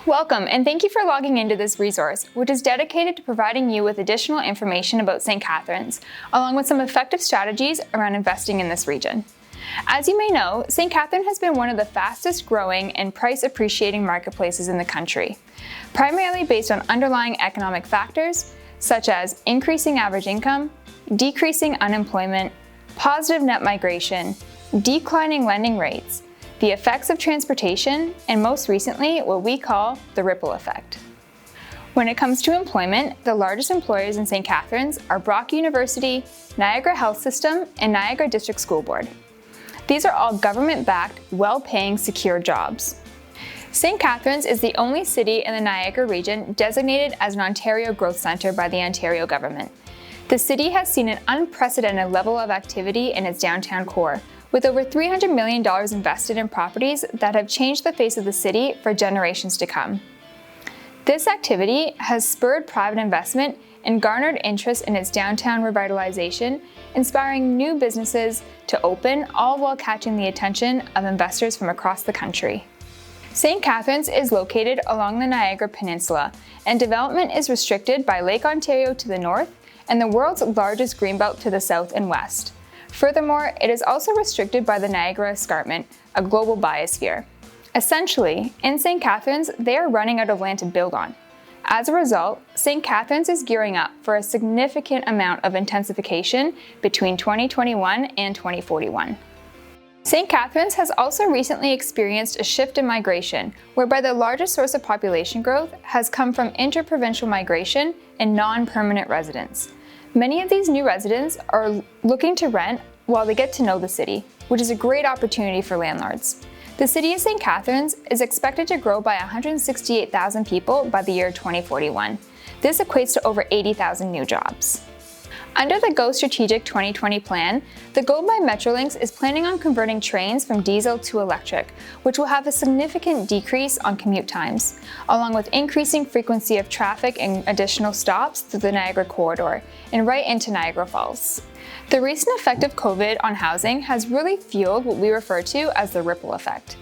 Welcome, and thank you for logging into this resource, which is dedicated to providing you with additional information about St. Catharines, along with some effective strategies around investing in this region. As you may know, St. Catharines has been one of the fastest growing and price appreciating marketplaces in the country, primarily based on underlying economic factors such as increasing average income, decreasing unemployment, positive net migration, declining lending rates, the effects of transportation, and most recently, what we call the ripple effect. When it comes to employment, the largest employers in St. Catharines are Brock University, Niagara Health System, and Niagara District School Board. These are all government-backed, well-paying, secure jobs. St. Catharines is the only city in the Niagara region designated as an Ontario Growth Centre by the Ontario government. The city has seen an unprecedented level of activity in its downtown core, with over $300 million invested in properties that have changed the face of the city for generations to come. This activity has spurred private investment and garnered interest in its downtown revitalization, inspiring new businesses to open, all while catching the attention of investors from across the country. St. Catharines is located along the Niagara Peninsula, and development is restricted by Lake Ontario to the north and the world's largest greenbelt to the south and west. Furthermore, it is also restricted by the Niagara Escarpment, a global biosphere. Essentially, in St. Catharines, they are running out of land to build on. As a result, St. Catharines is gearing up for a significant amount of intensification between 2021 and 2041. St. Catharines has also recently experienced a shift in migration, whereby the largest source of population growth has come from interprovincial migration and non-permanent residents. Many of these new residents are looking to rent while they get to know the city, which is a great opportunity for landlords. The city of St. Catharines is expected to grow by 168,000 people by the year 2041. This equates to over 80,000 new jobs. Under the GO Strategic 2020 plan, the GO by Metrolinx is planning on converting trains from diesel to electric, which will have a significant decrease on commute times, along with increasing frequency of traffic and additional stops through the Niagara corridor and right into Niagara Falls. The recent effect of COVID on housing has really fueled what we refer to as the ripple effect.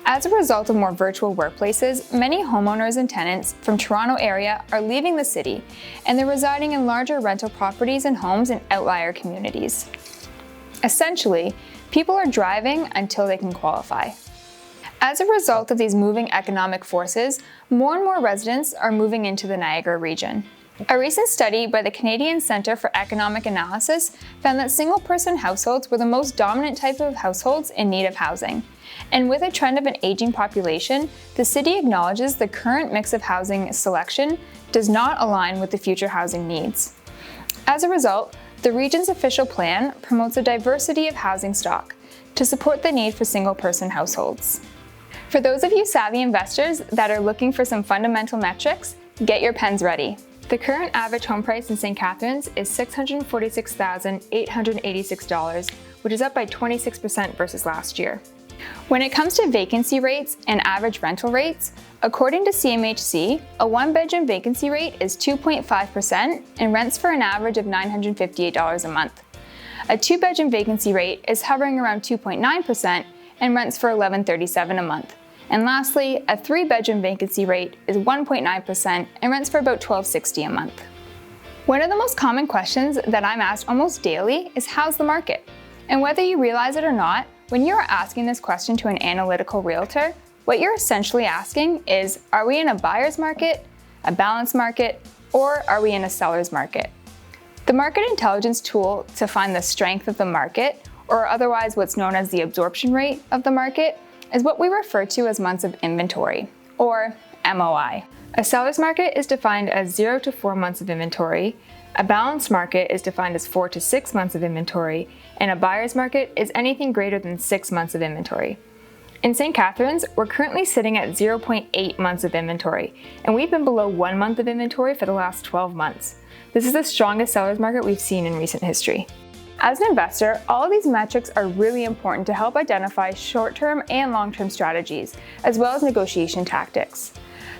As a result of more virtual workplaces, many homeowners and tenants from Toronto area are leaving the city, and they're residing in larger rental properties and homes in outlier communities. Essentially, people are driving until they can qualify. As a result of these moving economic forces, more and more residents are moving into the Niagara region. A recent study by the Canadian Centre for Economic Analysis found that single-person households were the most dominant type of households in need of housing. And with a trend of an aging population, the city acknowledges the current mix of housing selection does not align with the future housing needs. As a result, the region's official plan promotes a diversity of housing stock to support the need for single-person households. For those of you savvy investors that are looking for some fundamental metrics, get your pens ready. The current average home price in St. Catharines is $646,886, which is up by 26% versus last year. When it comes to vacancy rates and average rental rates, according to CMHC, a one-bedroom vacancy rate is 2.5% and rents for an average of $958 a month. A two-bedroom vacancy rate is hovering around 2.9% and rents for $1,137 a month. And lastly, a three-bedroom vacancy rate is 1.9% and rents for about $1,260 a month. One of the most common questions that I'm asked almost daily is, how's the market? And whether you realize it or not, when you're asking this question to an analytical realtor, what you're essentially asking is, are we in a buyer's market, a balanced market, or are we in a seller's market? The market intelligence tool to find the strength of the market, or otherwise what's known as the absorption rate of the market, is what we refer to as months of inventory, or MOI. A seller's market is defined as 0 to 4 months of inventory, a balanced market is defined as 4 to 6 months of inventory, and a buyer's market is anything greater than 6 months of inventory. In St. Catharines, we're currently sitting at 0.8 months of inventory, and we've been below 1 month of inventory for the last 12 months. This is the strongest seller's market we've seen in recent history. As an investor, all of these metrics are really important to help identify short-term and long-term strategies, as well as negotiation tactics.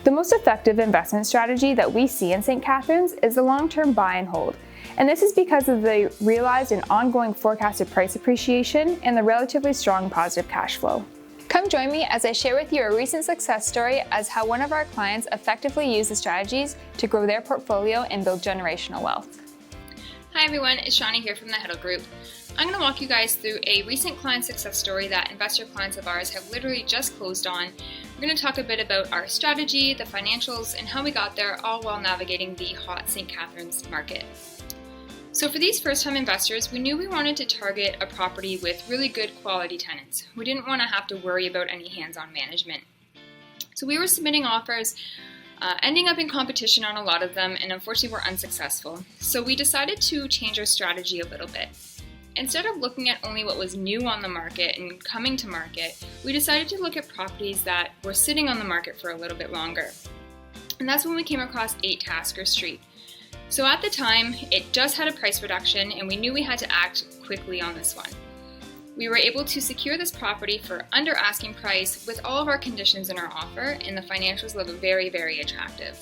The most effective investment strategy that we see in St. Catharines is the long-term buy and hold, and this is because of the realized and ongoing forecasted price appreciation and the relatively strong positive cash flow. Come join me as I share with you a recent success story as how one of our clients effectively used the strategies to grow their portfolio and build generational wealth. Hi everyone, it's Shawnee here from the Huddle Group. I'm going to walk you guys through a recent client success story that investor clients of ours have literally just closed on. We're going to talk a bit about our strategy, the financials, and how we got there, all while navigating the hot St. Catharines market. So for these first-time investors, we knew we wanted to target a property with really good quality tenants. We didn't want to have to worry about any hands-on management. So we were submitting offers, ending up in competition on a lot of them, and unfortunately were unsuccessful. So we decided to change our strategy a little bit. Instead of looking at only what was new on the market and coming to market, we decided to look at properties that were sitting on the market for a little bit longer. And that's when we came across 8 Tasker Street. So at the time, it just had a price reduction and we knew we had to act quickly on this one. We were able to secure this property for under asking price with all of our conditions in our offer, and the financials look very, very attractive.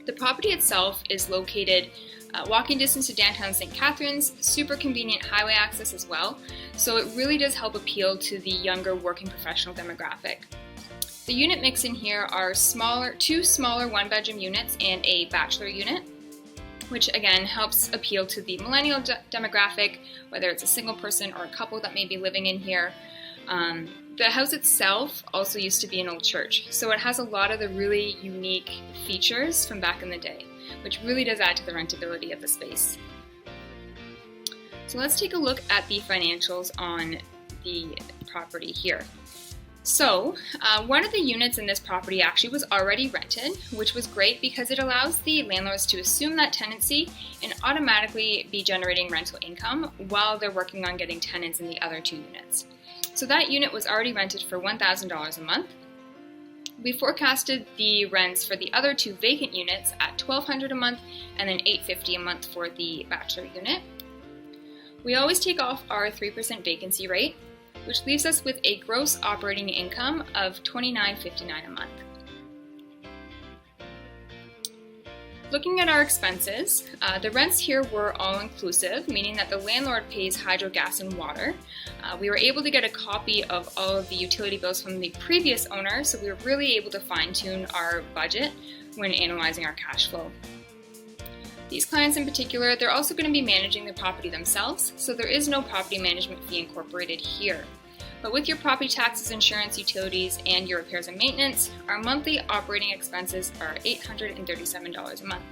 The property itself is located walking distance to downtown St. Catharines, super convenient highway access as well, so it really does help appeal to the younger working professional demographic. The unit mix in here are two smaller one-bedroom units and a bachelor unit, which again helps appeal to the millennial demographic, whether it's a single person or a couple that may be living in here. The house itself also used to be an old church, so it has a lot of the really unique features from back in the day, which really does add to the rentability of the space. So let's take a look at the financials on the property here. So one of the units in this property actually was already rented, which was great because it allows the landlords to assume that tenancy and automatically be generating rental income while they're working on getting tenants in the other 2 units. So that unit was already rented for $1,000 a month. We forecasted the rents for the other 2 vacant units at $1,200 a month and then $850 a month for the bachelor unit. We always take off our 3% vacancy rate, which leaves us with a gross operating income of $29.59 a month. Looking at our expenses, the rents here were all inclusive, meaning that the landlord pays hydro, gas, and water. We were able to get a copy of all of the utility bills from the previous owner, so we were really able to fine-tune our budget when analyzing our cash flow. These clients in particular, they're also going to be managing the property themselves, so there is no property management fee incorporated here. But with your property taxes, insurance, utilities, and your repairs and maintenance, our monthly operating expenses are $837 a month.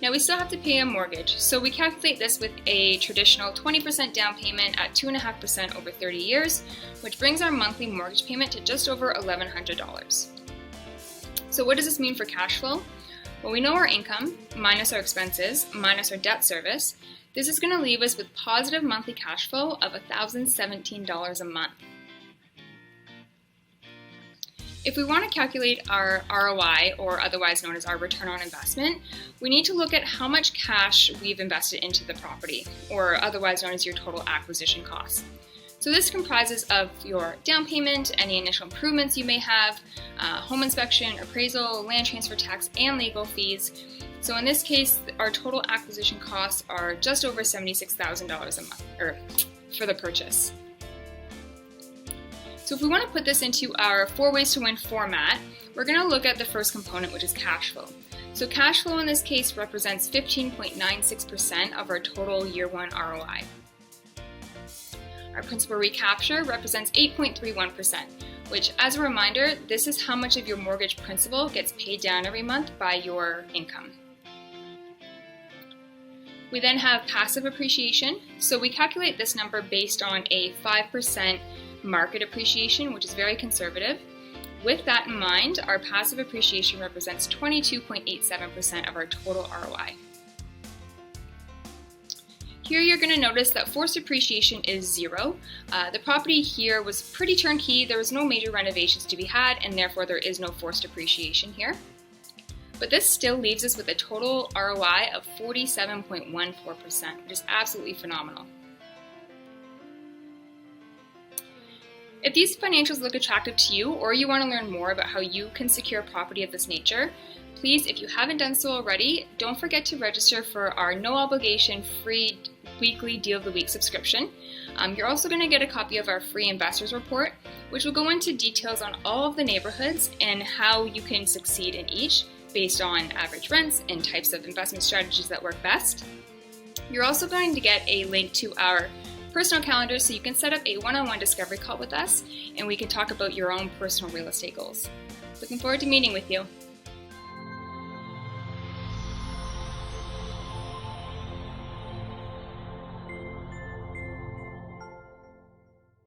Now we still have to pay a mortgage, so we calculate this with a traditional 20% down payment at 2.5% over 30 years, which brings our monthly mortgage payment to just over $1,100. So what does this mean for cash flow? Well, we know our income, minus our expenses, minus our debt service. This is going to leave us with positive monthly cash flow of $1,017 a month. If we want to calculate our ROI, or otherwise known as our return on investment, we need to look at how much cash we've invested into the property, or otherwise known as your total acquisition cost. So this comprises of your down payment, any initial improvements you may have, home inspection, appraisal, land transfer tax, and legal fees. So in this case, our total acquisition costs are just over $76,000 a month, or for the purchase. So if we want to put this into our 4 ways to win format, we're going to look at the first component, which is cash flow. So cash flow in this case represents 15.96% of our total year 1 ROI. Our principal recapture represents 8.31%, which, as a reminder, this is how much of your mortgage principal gets paid down every month by your income. We then have passive appreciation, so we calculate this number based on a 5% market appreciation, which is very conservative. With that in mind, our passive appreciation represents 22.87% of our total ROI. Here you're going to notice that forced appreciation is 0. The property here was pretty turnkey, there was no major renovations to be had, and therefore there is no forced appreciation here. But this still leaves us with a total ROI of 47.14%, which is absolutely phenomenal. If these financials look attractive to you, or you want to learn more about how you can secure property of this nature, please, if you haven't done so already, don't forget to register for our no obligation free weekly Deal of the Week subscription. You're also going to get a copy of our free investors report, which will go into details on all of the neighborhoods and how you can succeed in each based on average rents and types of investment strategies that work best. You're also going to get a link to our personal calendar so you can set up a one-on-one discovery call with us and we can talk about your own personal real estate goals. Looking forward to meeting with you.